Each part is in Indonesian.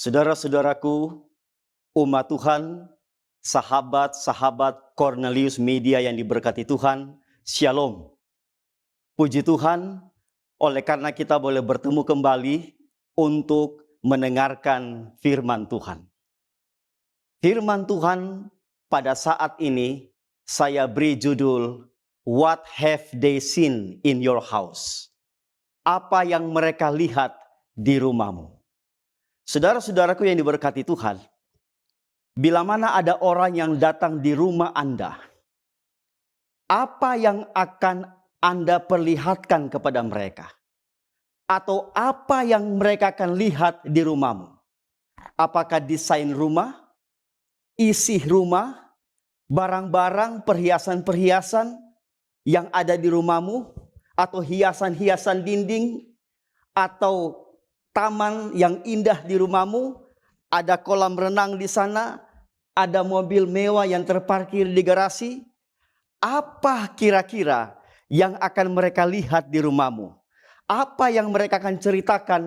Saudara-saudaraku, umat Tuhan, sahabat-sahabat Cornelius Media yang diberkati Tuhan, Shalom. Puji Tuhan, oleh karena kita boleh bertemu kembali untuk mendengarkan firman Tuhan. Firman Tuhan pada saat ini saya beri judul, What have they seen in your house? Apa yang mereka lihat di rumahmu? Saudara-saudaraku yang diberkati Tuhan, bila mana ada orang yang datang di rumah Anda, apa yang akan Anda perlihatkan kepada mereka? Atau apa yang mereka akan lihat di rumahmu? Apakah desain rumah, isi rumah, barang-barang, perhiasan-perhiasan yang ada di rumahmu, atau hiasan-hiasan dinding, atau taman yang indah di rumahmu, ada kolam renang di sana, ada mobil mewah yang terparkir di garasi. Apa kira-kira yang akan mereka lihat di rumahmu? Apa yang mereka akan ceritakan?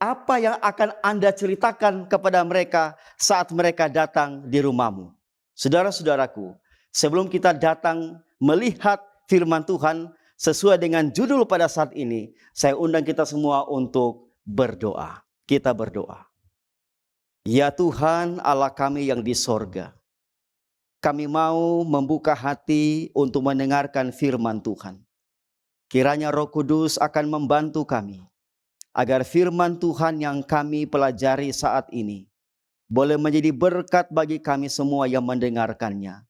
Apa yang akan Anda ceritakan kepada mereka saat mereka datang di rumahmu? Saudara-saudaraku, sebelum kita datang melihat firman Tuhan, sesuai dengan judul pada saat ini, saya undang kita semua untuk berdoa. Kita berdoa. Ya Tuhan Allah kami yang di sorga, kami mau membuka hati untuk mendengarkan firman Tuhan. Kiranya Roh Kudus akan membantu kami, agar firman Tuhan yang kami pelajari saat ini boleh menjadi berkat bagi kami semua yang mendengarkannya.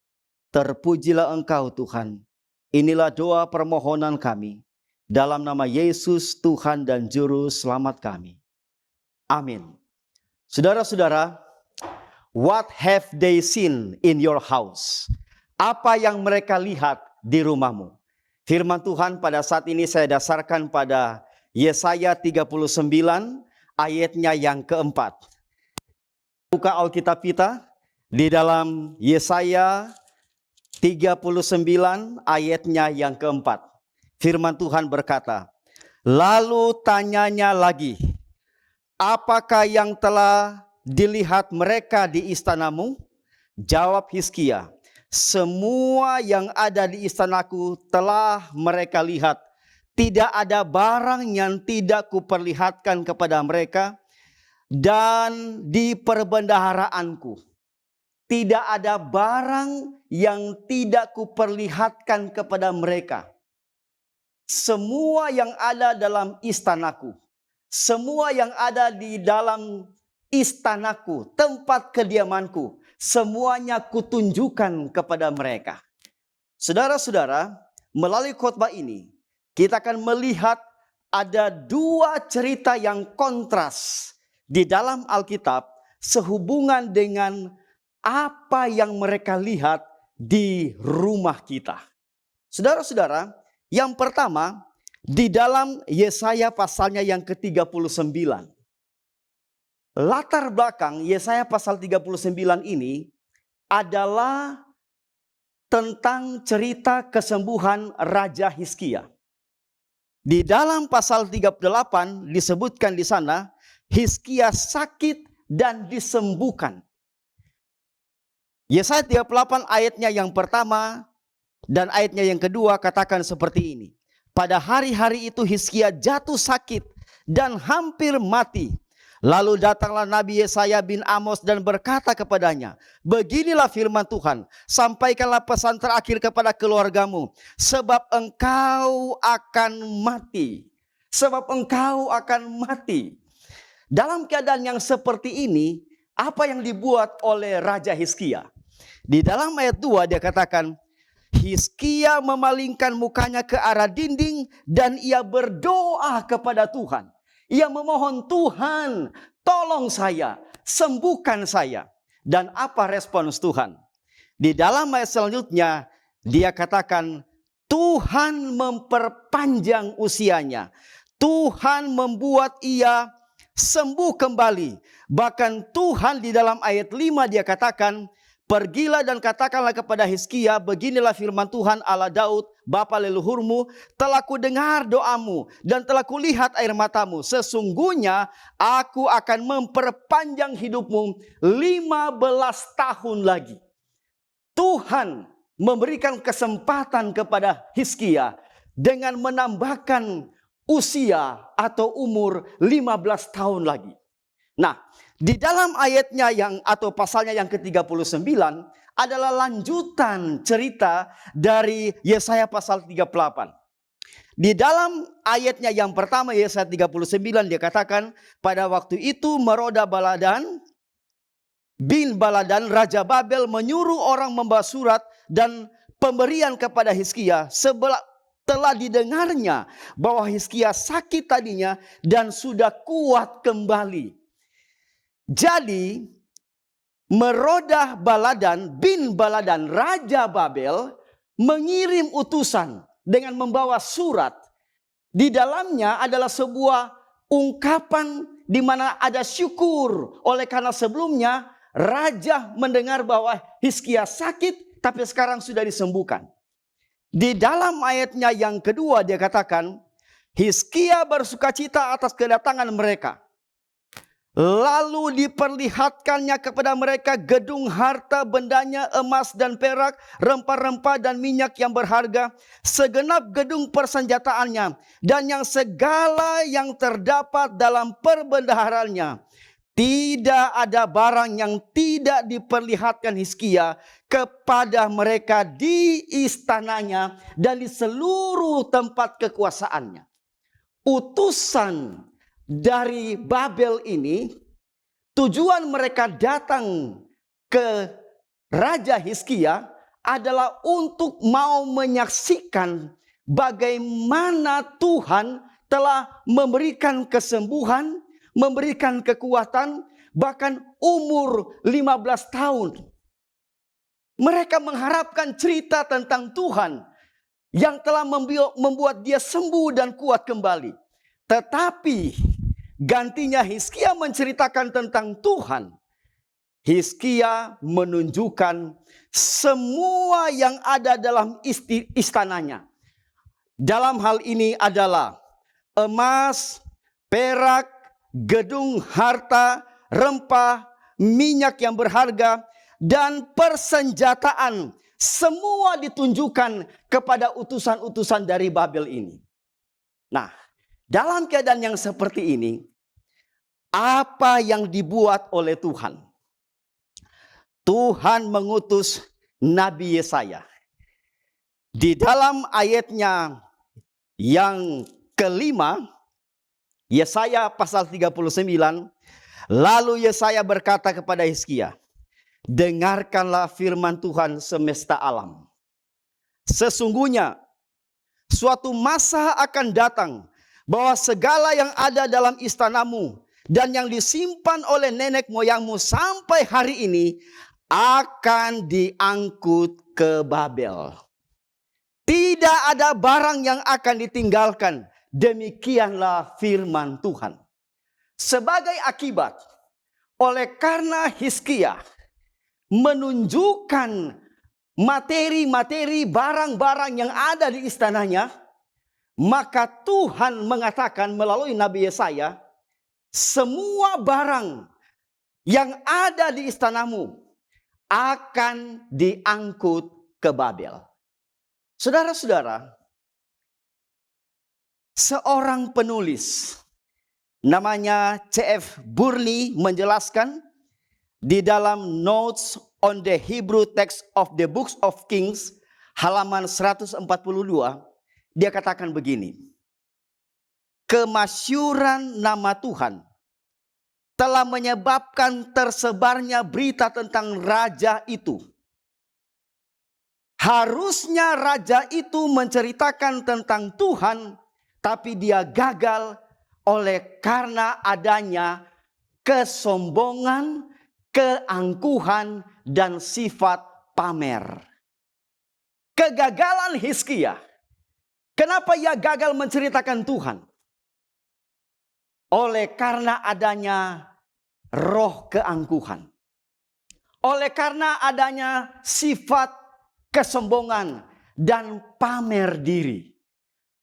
Terpujilah Engkau Tuhan. Inilah doa permohonan kami. Dalam nama Yesus Tuhan dan Juru Selamat kami. Amin. Saudara-saudara, what have they seen in your house? Apa yang mereka lihat di rumahmu? Firman Tuhan pada saat ini saya dasarkan pada Yesaya 39 ayatnya yang keempat. Buka Alkitab kita di dalam Yesaya 39 ayatnya yang keempat. Firman Tuhan berkata, lalu tanyanya lagi, apakah yang telah dilihat mereka di istanamu? Jawab Hizkia, semua yang ada di istanaku telah mereka lihat. Tidak ada barang yang tidak kuperlihatkan kepada mereka, dan di perbendaharaanku tidak ada barang yang tidak kuperlihatkan kepada mereka. Semua yang ada dalam istanaku, semua yang ada di dalam istanaku, tempat kediamanku, semuanya kutunjukkan kepada mereka. Saudara-saudara, melalui khotbah ini, kita akan melihat ada dua cerita yang kontras di dalam Alkitab sehubungan dengan apa yang mereka lihat di rumah kita. Saudara-saudara, yang pertama di dalam Yesaya pasalnya yang ke-39. Latar belakang Yesaya pasal 39 ini adalah tentang cerita kesembuhan Raja Hizkia. Di dalam pasal 38 disebutkan di sana, Hizkia sakit dan disembuhkan. Yesaya 38 ayatnya yang pertama dan ayatnya yang kedua katakan seperti ini. Pada hari-hari itu Hizkia jatuh sakit dan hampir mati. Lalu datanglah Nabi Yesaya bin Amos dan berkata kepadanya, beginilah firman Tuhan, sampaikanlah pesan terakhir kepada keluargamu, sebab engkau akan mati. Sebab engkau akan mati. Dalam keadaan yang seperti ini, apa yang dibuat oleh Raja Hizkia? Di dalam ayat 2 dia katakan, Hizkia memalingkan mukanya ke arah dinding dan ia berdoa kepada Tuhan. Ia memohon, Tuhan, tolong saya, sembuhkan saya. Dan apa respons Tuhan? Di dalam ayat selanjutnya dia katakan, Tuhan memperpanjang usianya. Tuhan membuat ia sembuh kembali. Bahkan Tuhan di dalam ayat 5 dia katakan, Pergilah dan katakanlah kepada Hizkia, beginilah firman Tuhan Allah Daud, bapa leluhurmu, telah kudengar doamu dan telah kulihat air matamu. Sesungguhnya aku akan memperpanjang hidupmu 15 tahun lagi. Tuhan memberikan kesempatan kepada Hizkia dengan menambahkan usia atau umur 15 tahun lagi. Nah, di dalam ayatnya atau pasalnya yang ke-39 adalah lanjutan cerita dari Yesaya pasal 38. Di dalam ayatnya yang pertama Yesaya 39 dia katakan, pada waktu itu Meroda Baladan bin Baladan Raja Babel menyuruh orang membawa surat dan pemberian kepada Hizkia telah didengarnya bahwa Hizkia sakit tadinya dan sudah kuat kembali. Jadi Meroda Baladan bin Baladan Raja Babel mengirim utusan dengan membawa surat. Di dalamnya adalah sebuah ungkapan di mana ada syukur. Oleh karena sebelumnya raja mendengar bahwa Hizkia sakit tapi sekarang sudah disembuhkan. Di dalam ayatnya yang kedua dia katakan, Hizkia bersukacita atas kedatangan mereka. Lalu diperlihatkannya kepada mereka gedung harta bendanya, emas dan perak, rempah-rempah dan minyak yang berharga, segenap gedung persenjataannya, dan yang segala yang terdapat dalam perbendaharanya. Tidak ada barang yang tidak diperlihatkan Hizkia kepada mereka di istananya dan di seluruh tempat kekuasaannya. Utusan dari Babel ini, tujuan mereka datang ke Raja Hizkia adalah untuk mau menyaksikan bagaimana Tuhan telah memberikan kesembuhan, memberikan kekuatan, bahkan umur 15 tahun. Mereka mengharapkan cerita tentang Tuhan yang telah membuat dia sembuh dan kuat kembali. Tetapi gantinya Hizkia menceritakan tentang Tuhan. Hizkia menunjukkan semua yang ada dalam istananya. Dalam hal ini adalah emas, perak, gedung harta, rempah, minyak yang berharga, dan persenjataan. Semua ditunjukkan kepada utusan-utusan dari Babel ini. Nah, dalam keadaan yang seperti ini, apa yang dibuat oleh Tuhan? Tuhan mengutus Nabi Yesaya. Di dalam ayatnya yang kelima, Yesaya pasal 39, lalu Yesaya berkata kepada Hizkia, dengarkanlah firman Tuhan semesta alam. Sesungguhnya suatu masa akan datang bahwa segala yang ada dalam istanamu dan yang disimpan oleh nenek moyangmu sampai hari ini akan diangkut ke Babel. Tidak ada barang yang akan ditinggalkan. Demikianlah firman Tuhan. Sebagai akibat, oleh karena Hizkia menunjukkan materi-materi barang-barang yang ada di istananya, maka Tuhan mengatakan melalui Nabi Yesaya, semua barang yang ada di istanamu akan diangkut ke Babel. Saudara-saudara, seorang penulis namanya C.F. Burley menjelaskan di dalam Notes on the Hebrew Text of the Books of Kings halaman 142, dia katakan begini, kemasyhuran nama Tuhan telah menyebabkan tersebarnya berita tentang raja itu. Harusnya raja itu menceritakan tentang Tuhan, tapi dia gagal oleh karena adanya kesombongan, keangkuhan, dan sifat pamer. Kegagalan Hizkia. Kenapa ia gagal menceritakan Tuhan? Oleh karena adanya roh keangkuhan. Oleh karena adanya sifat kesombongan dan pamer diri.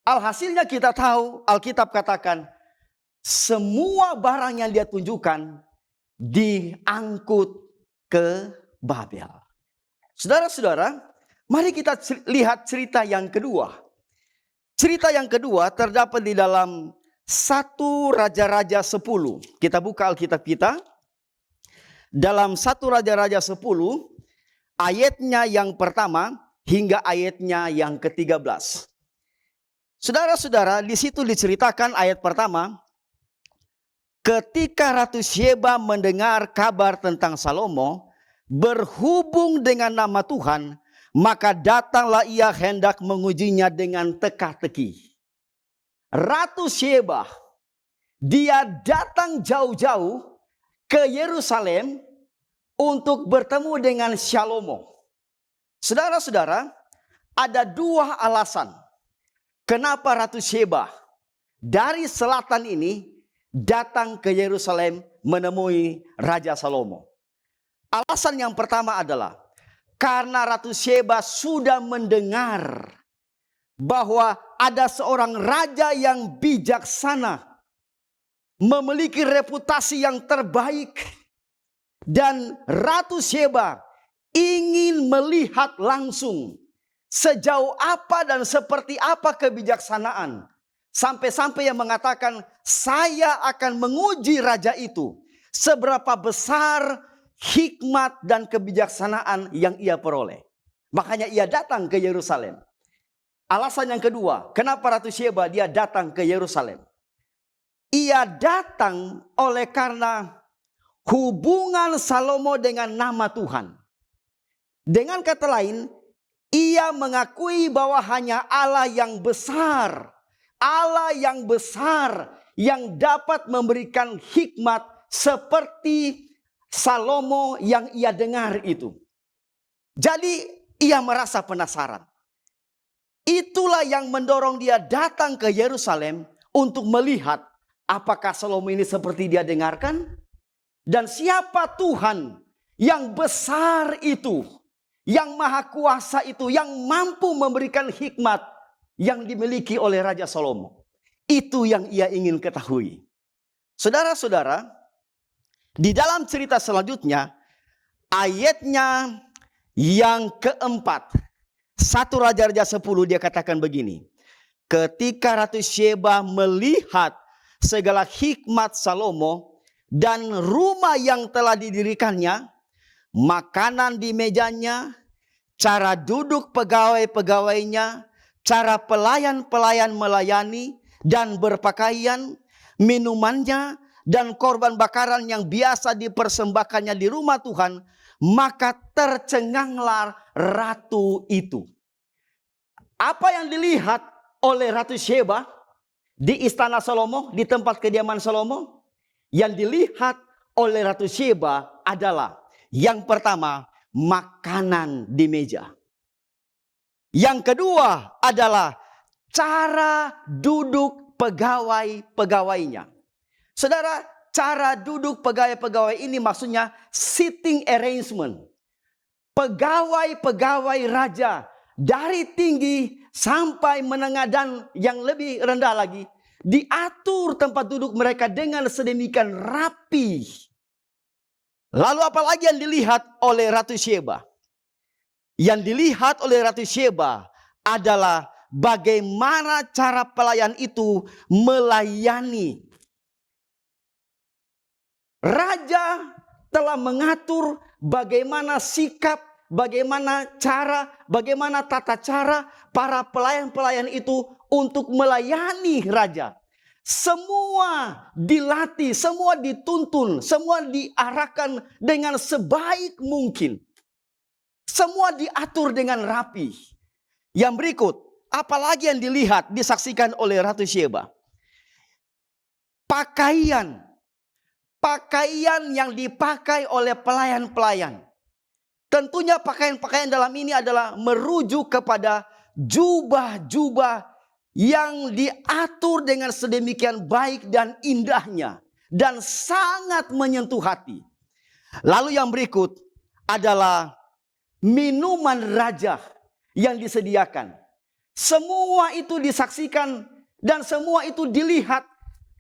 Alhasilnya kita tahu, Alkitab katakan, semua barang yang dia tunjukkan diangkut ke Babel. Saudara-saudara, mari kita lihat cerita yang kedua. Cerita yang kedua terdapat di dalam 1 Raja-Raja 10. Kita buka Alkitab kita. Dalam 1 Raja-Raja 10, ayatnya yang pertama hingga ayatnya yang ke-13. Saudara-saudara, di situ diceritakan ayat pertama, ketika Ratu Syeba mendengar kabar tentang Salomo berhubung dengan nama Tuhan, maka datanglah ia hendak mengujinya dengan teka-teki. Ratu Syeba, dia datang jauh-jauh ke Yerusalem untuk bertemu dengan Salomo. Saudara-saudara, ada dua alasan kenapa Ratu Syeba dari selatan ini datang ke Yerusalem menemui Raja Salomo. Alasan yang pertama adalah karena Ratu Syeba sudah mendengar bahwa ada seorang raja yang bijaksana, memiliki reputasi yang terbaik, dan Ratu Syeba ingin melihat langsung sejauh apa dan seperti apa kebijaksanaan. Sampai-sampai yang mengatakan, saya akan menguji raja itu seberapa besar hikmat dan kebijaksanaan yang ia peroleh. Makanya ia datang ke Yerusalem. Alasan yang kedua, kenapa Ratu Syeba dia datang ke Yerusalem? Ia datang oleh karena hubungan Salomo dengan nama Tuhan. Dengan kata lain, ia mengakui bahwa hanya Allah yang besar yang dapat memberikan hikmat seperti Salomo yang ia dengar itu. Jadi ia merasa penasaran. Itulah yang mendorong dia datang ke Yerusalem untuk melihat apakah Salomo ini seperti dia dengarkan? Dan siapa Tuhan yang besar itu, yang maha kuasa itu, yang mampu memberikan hikmat yang dimiliki oleh Raja Salomo. Itu yang ia ingin ketahui. Saudara-saudara, di dalam cerita selanjutnya, ayatnya yang keempat, 1 Raja-Raja 10 dia katakan begini. Ketika Ratu Syeba melihat segala hikmat Salomo dan rumah yang telah didirikannya, makanan di mejanya, cara duduk pegawai-pegawainya, cara pelayan-pelayan melayani dan berpakaian, minumannya, dan korban bakaran yang biasa dipersembahkannya di rumah Tuhan, maka tercenganglah ratu itu. Apa yang dilihat oleh Ratu Syeba di istana Salomo, di tempat kediaman Salomo? Yang dilihat oleh Ratu Syeba adalah yang pertama, makanan di meja. Yang kedua adalah cara duduk pegawai-pegawainya. Saudara, cara duduk pegawai-pegawai ini maksudnya sitting arrangement. Pegawai-pegawai raja dari tinggi sampai menengah dan yang lebih rendah lagi, diatur tempat duduk mereka dengan sedemikian rapi. Lalu apalagi yang dilihat oleh Ratu Syeba? Yang dilihat oleh Ratu Syeba adalah bagaimana cara pelayan itu melayani. Raja telah mengatur bagaimana sikap, bagaimana cara, bagaimana tata cara para pelayan-pelayan itu untuk melayani raja. Semua dilatih, semua dituntun, semua diarahkan dengan sebaik mungkin. Semua diatur dengan rapi. Yang berikut, apalagi yang dilihat, disaksikan oleh Ratu Syeba? Pakaian yang dipakai oleh pelayan-pelayan. Tentunya pakaian-pakaian dalam ini adalah merujuk kepada jubah-jubah yang diatur dengan sedemikian baik dan indahnya. Dan sangat menyentuh hati. Lalu yang berikut, adalah minuman raja yang disediakan. Semua itu disaksikan dan semua itu dilihat.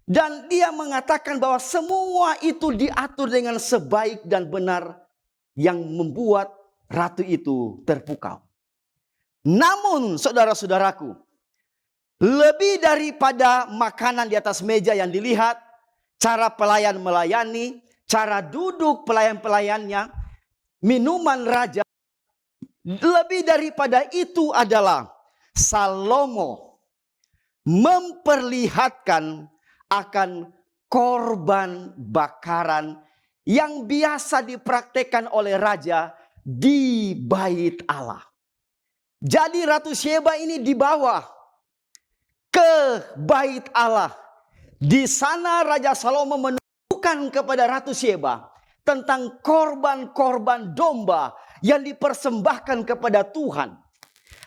Dan dia mengatakan bahwa semua itu diatur dengan sebaik dan benar yang membuat ratu itu terpukau. Namun saudara-saudaraku, lebih daripada makanan di atas meja yang dilihat, cara pelayan melayani, cara duduk pelayan-pelayannya, minuman raja, lebih daripada itu adalah Salomo memperlihatkan akan korban bakaran yang biasa dipraktekkan oleh raja di bait Allah. Jadi Ratu Syeba ini dibawa ke bait Allah. Di sana Raja Salomo menunjukkan kepada Ratu Syeba tentang korban-korban domba yang dipersembahkan kepada Tuhan.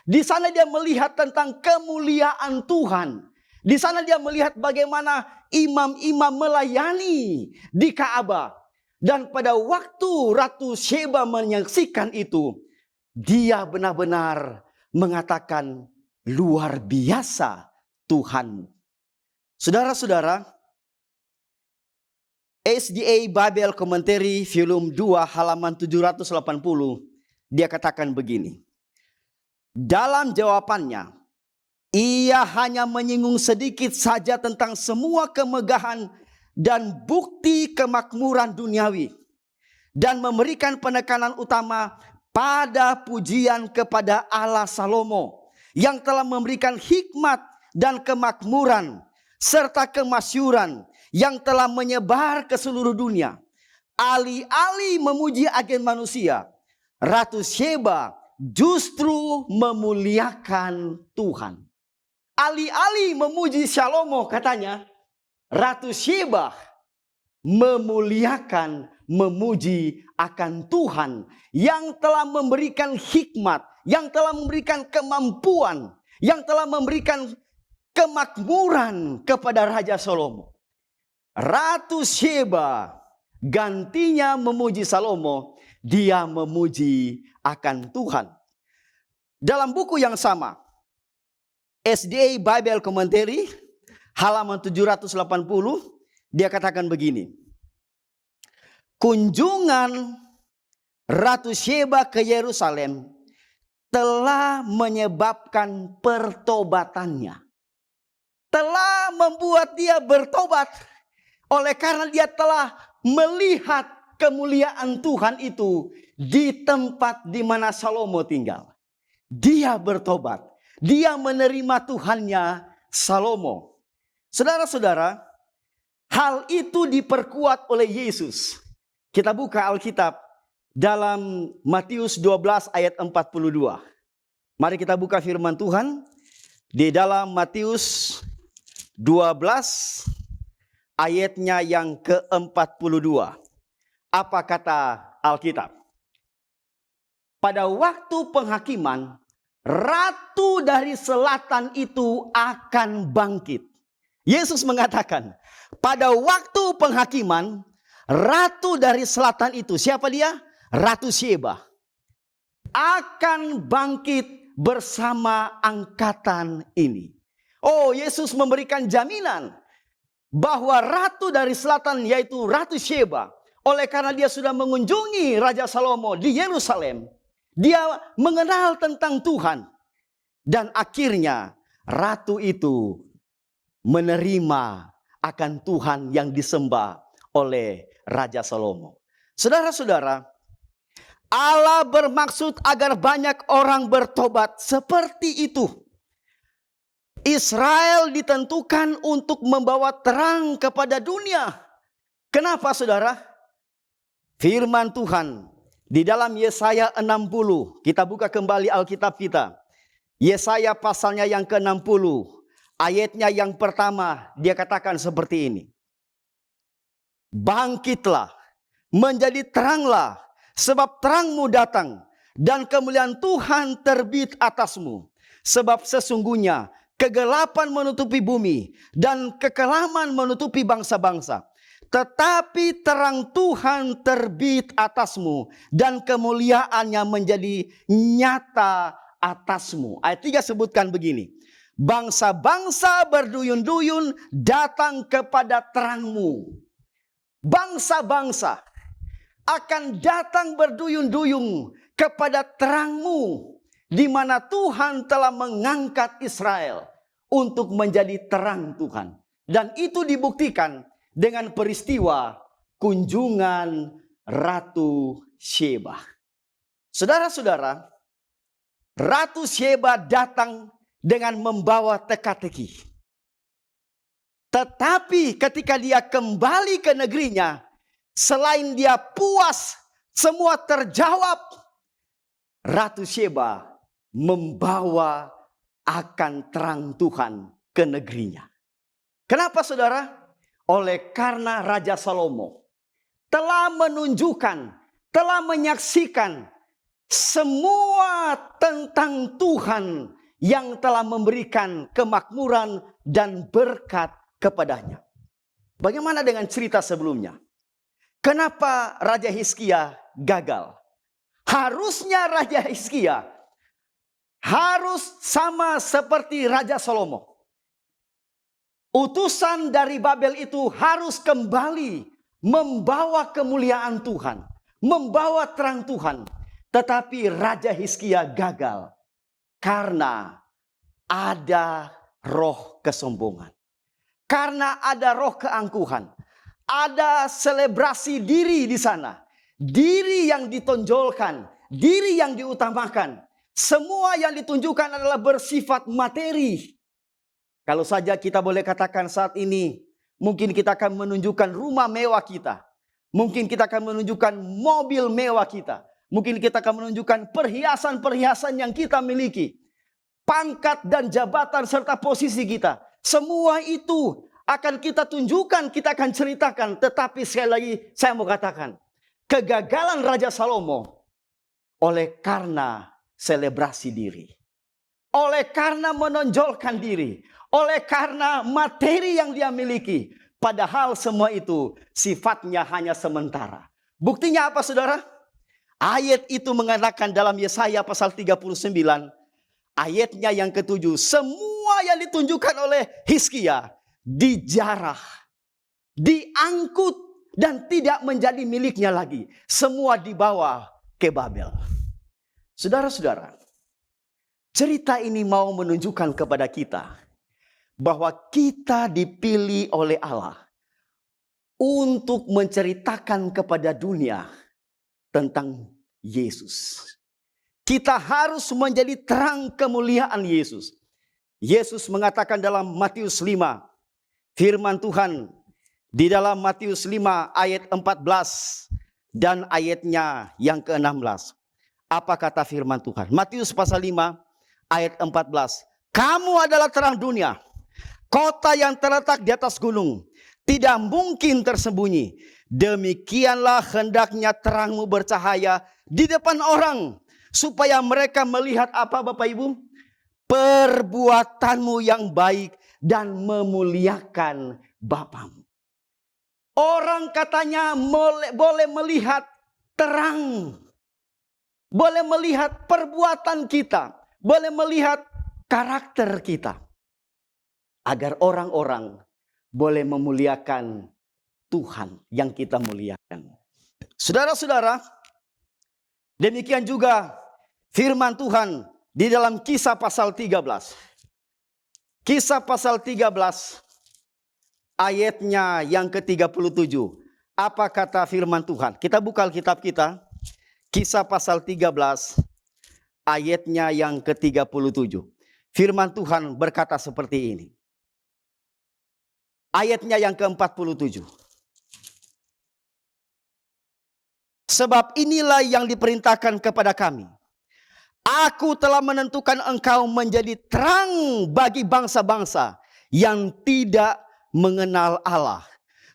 Di sana dia melihat tentang kemuliaan Tuhan. Di sana dia melihat bagaimana imam-imam melayani di Ka'bah. Dan pada waktu Ratu Syeba menyaksikan itu, dia benar-benar mengatakan, luar biasa Tuhanmu. Saudara-saudara, SDA Bible Commentary volume 2 halaman 780, dia katakan begini. Dalam jawabannya, ia hanya menyinggung sedikit saja tentang semua kemegahan dan bukti kemakmuran duniawi, dan memberikan penekanan utama pada pujian kepada Allah Salomo yang telah memberikan hikmat dan kemakmuran serta kemasyhuran yang telah menyebar ke seluruh dunia. Alih-alih memuji agen manusia, Ratu Syeba justru memuliakan Tuhan. Alih-alih memuji Salomo, katanya, Ratu Syeba memuliakan, memuji akan Tuhan yang telah memberikan hikmat, yang telah memberikan kemampuan, yang telah memberikan kemakmuran kepada Raja Salomo. Ratu Syeba gantinya memuji Salomo, dia memuji akan Tuhan. Dalam buku yang sama, SDA Bible Commentary halaman 780, dia katakan begini. Kunjungan Ratu Syeba ke Yerusalem telah menyebabkan pertobatannya. Telah membuat dia bertobat. Oleh karena dia telah melihat kemuliaan Tuhan itu di tempat di mana Salomo tinggal. Dia bertobat. Dia menerima Tuhannya Salomo. Saudara-saudara, hal itu diperkuat oleh Yesus. Kita buka Alkitab dalam Matius 12 ayat 42. Mari kita buka firman Tuhan di dalam Matius 12 ayatnya yang ke-42. Apa kata Alkitab? Pada waktu penghakiman, ratu dari selatan itu akan bangkit. Yesus mengatakan, pada waktu penghakiman, ratu dari selatan itu, siapa dia? Ratu Syeba, akan bangkit bersama angkatan ini. Oh, Yesus memberikan jaminan bahwa ratu dari selatan, yaitu Ratu Syeba, oleh karena dia sudah mengunjungi Raja Salomo di Yerusalem, dia mengenal tentang Tuhan. Dan akhirnya ratu itu menerima akan Tuhan yang disembah oleh Raja Salomo. Saudara-saudara, Allah bermaksud agar banyak orang bertobat seperti itu. Israel ditentukan untuk membawa terang kepada dunia. Kenapa saudara? Firman Tuhan di dalam Yesaya 60. Kita buka kembali Alkitab kita. Yesaya pasalnya yang ke-60. Ayatnya yang pertama, dia katakan seperti ini. Bangkitlah, menjadi teranglah, sebab terangmu datang, dan kemuliaan Tuhan terbit atasmu. Sebab sesungguhnya kegelapan menutupi bumi, dan kekelaman menutupi bangsa-bangsa. Tetapi terang Tuhan terbit atasmu dan kemuliaannya menjadi nyata atasmu. Ayat 3 sebutkan begini. Bangsa-bangsa berduyun-duyun datang kepada terangmu. Bangsa-bangsa akan datang berduyun-duyun kepada terangmu, di mana Tuhan telah mengangkat Israel untuk menjadi terang Tuhan. Dan itu dibuktikan dengan peristiwa kunjungan Ratu Sheba. Saudara-saudara, Ratu Sheba datang dengan membawa teka-teki. Tetapi ketika dia kembali ke negerinya, selain dia puas, semua terjawab, Ratu Sheba membawa akan terang Tuhan ke negerinya. Kenapa saudara? Oleh karena Raja Salomo telah menunjukkan, telah menyaksikan semua tentang Tuhan yang telah memberikan kemakmuran dan berkat kepadanya. Bagaimana dengan cerita sebelumnya? Kenapa Raja Hizkia gagal? Harusnya Raja Hizkia harus sama seperti Raja Salomo. Utusan dari Babel itu harus kembali membawa kemuliaan Tuhan, membawa terang Tuhan. Tetapi Raja Hizkia gagal karena ada roh kesombongan. Karena ada roh keangkuhan. Ada selebrasi diri di sana. Diri yang ditonjolkan, diri yang diutamakan. Semua yang ditunjukkan adalah bersifat materi. Kalau saja kita boleh katakan saat ini, mungkin kita akan menunjukkan rumah mewah kita. Mungkin kita akan menunjukkan mobil mewah kita. Mungkin kita akan menunjukkan perhiasan-perhiasan yang kita miliki. Pangkat dan jabatan serta posisi kita. Semua itu akan kita tunjukkan, kita akan ceritakan. Tetapi sekali lagi saya mau katakan, kegagalan Raja Salomo oleh karena selebrasi diri. Oleh karena menonjolkan diri. Oleh karena materi yang dia miliki. Padahal semua itu sifatnya hanya sementara. Buktinya apa saudara? Ayat itu mengatakan dalam Yesaya pasal 39. Ayatnya yang ke-7. Semua yang ditunjukkan oleh Hizkia dijarah. Diangkut dan tidak menjadi miliknya lagi. Semua dibawa ke Babel. Saudara-saudara. Cerita ini mau menunjukkan kepada kita bahwa kita dipilih oleh Allah untuk menceritakan kepada dunia tentang Yesus. Kita harus menjadi terang kemuliaan Yesus. Yesus mengatakan dalam Matius 5, firman Tuhan di dalam Matius 5 ayat 14 dan ayatnya yang ke-16. Apa kata firman Tuhan? Matius pasal 5 ayat 14. Kamu adalah terang dunia. Kota yang terletak di atas gunung tidak mungkin tersembunyi. Demikianlah hendaknya terangmu bercahaya di depan orang, supaya mereka melihat apa Bapak Ibu? Perbuatanmu yang baik dan memuliakan Bapamu. Orang katanya boleh melihat terang. Boleh melihat perbuatan kita. Boleh melihat karakter kita. Agar orang-orang boleh memuliakan Tuhan yang kita muliakan. Saudara-saudara, demikian juga firman Tuhan di dalam Kisah pasal 13. Kisah pasal 13 ayatnya yang ke-37. Apa kata firman Tuhan? Kita buka Alkitab kita. Kisah pasal 13 ayatnya yang ke-37. Firman Tuhan berkata seperti ini. Ayatnya yang ke-47. Sebab inilah yang diperintahkan kepada kami. Aku telah menentukan engkau menjadi terang bagi bangsa-bangsa yang tidak mengenal Allah.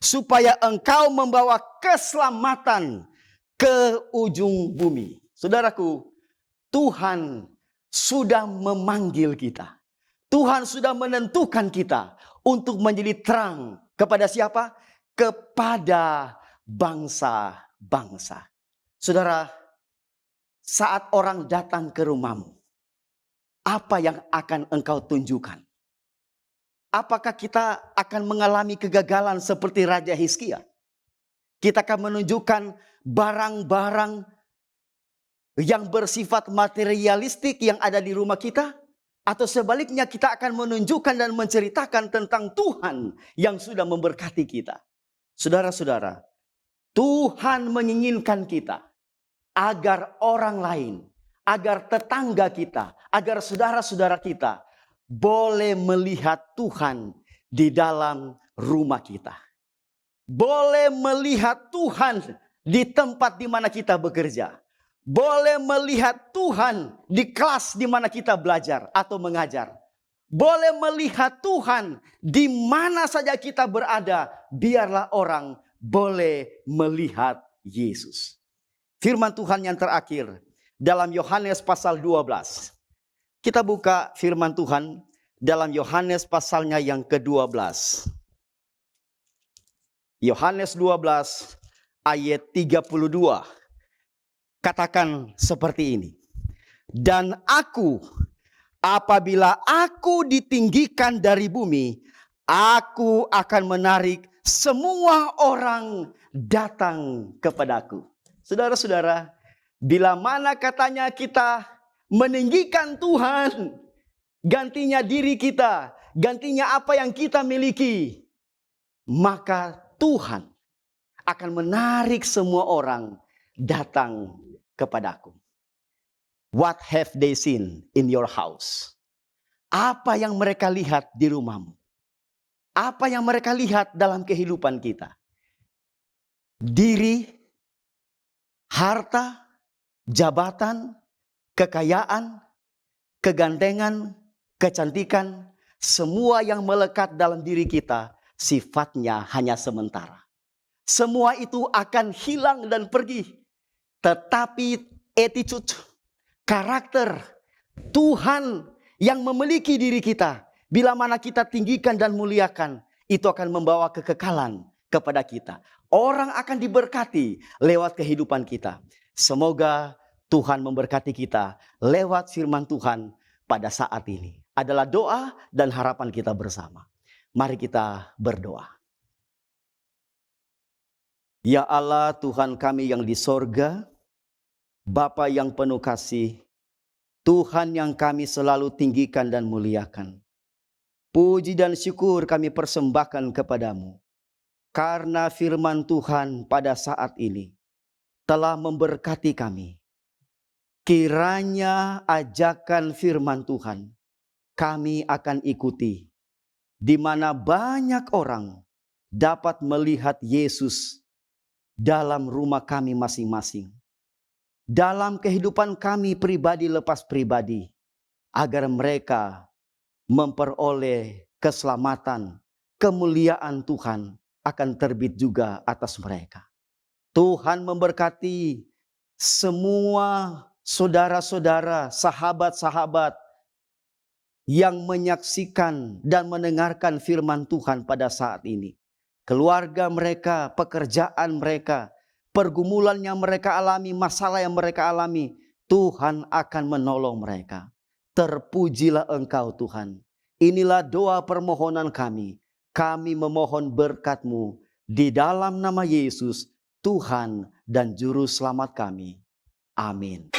Supaya engkau membawa keselamatan ke ujung bumi. Saudaraku, Tuhan sudah memanggil kita. Tuhan sudah menentukan kita untuk menjadi terang kepada siapa? kepada bangsa-bangsa. Saudara, saat orang datang ke rumahmu, apa yang akan engkau tunjukkan? Apakah kita akan mengalami kegagalan seperti Raja Hizkia? Kita akan menunjukkan barang-barang yang bersifat materialistik yang ada di rumah kita? Atau sebaliknya kita akan menunjukkan dan menceritakan tentang Tuhan yang sudah memberkati kita? Saudara-saudara, Tuhan menginginkan kita agar orang lain, agar tetangga kita, agar saudara-saudara kita boleh melihat Tuhan di dalam rumah kita. Boleh melihat Tuhan di tempat di mana kita bekerja. Boleh melihat Tuhan di kelas di mana kita belajar atau mengajar. Boleh melihat Tuhan di mana saja kita berada. Biarlah orang boleh melihat Yesus. Firman Tuhan yang terakhir dalam Yohanes pasal 12. Kita buka firman Tuhan dalam Yohanes pasalnya yang ke-12. Yohanes 12 ayat 32. Katakan seperti ini. Dan aku, apabila aku ditinggikan dari bumi, aku akan menarik semua orang datang kepadaku. Saudara-saudara, bila mana katanya kita meninggikan Tuhan, gantinya diri kita, gantinya apa yang kita miliki, maka Tuhan akan menarik semua orang datang kepadaku. What have they seen in your house? Apa yang mereka lihat di rumahmu? Apa yang mereka lihat dalam kehidupan kita? Diri, harta, jabatan, kekayaan, kegantengan, kecantikan, semua yang melekat dalam diri kita sifatnya hanya sementara. Semua itu akan hilang dan pergi. Tetapi attitude, karakter Tuhan yang memiliki diri kita, bila mana kita tinggikan dan muliakan, itu akan membawa kekekalan kepada kita. Orang akan diberkati lewat kehidupan kita. Semoga Tuhan memberkati kita lewat firman Tuhan pada saat ini. Adalah doa dan harapan kita bersama. Mari kita berdoa. Ya Allah, Tuhan kami yang di sorga, Bapa yang penuh kasih, Tuhan yang kami selalu tinggikan dan muliakan. Puji dan syukur kami persembahkan kepadamu. Karena firman Tuhan pada saat ini telah memberkati kami. Kiranya ajakan firman Tuhan kami akan ikuti. Di mana banyak orang dapat melihat Yesus dalam rumah kami masing-masing. Dalam kehidupan kami pribadi lepas pribadi. Agar mereka memperoleh keselamatan, kemuliaan Tuhan akan terbit juga atas mereka. Tuhan memberkati semua saudara-saudara, sahabat-sahabat yang menyaksikan dan mendengarkan firman Tuhan pada saat ini. Keluarga mereka, pekerjaan mereka, pergumulan yang mereka alami, masalah yang mereka alami, Tuhan akan menolong mereka. Terpujilah Engkau Tuhan. Inilah doa permohonan kami. Kami memohon berkat-Mu di dalam nama Yesus, Tuhan dan Juru Selamat kami. Amin.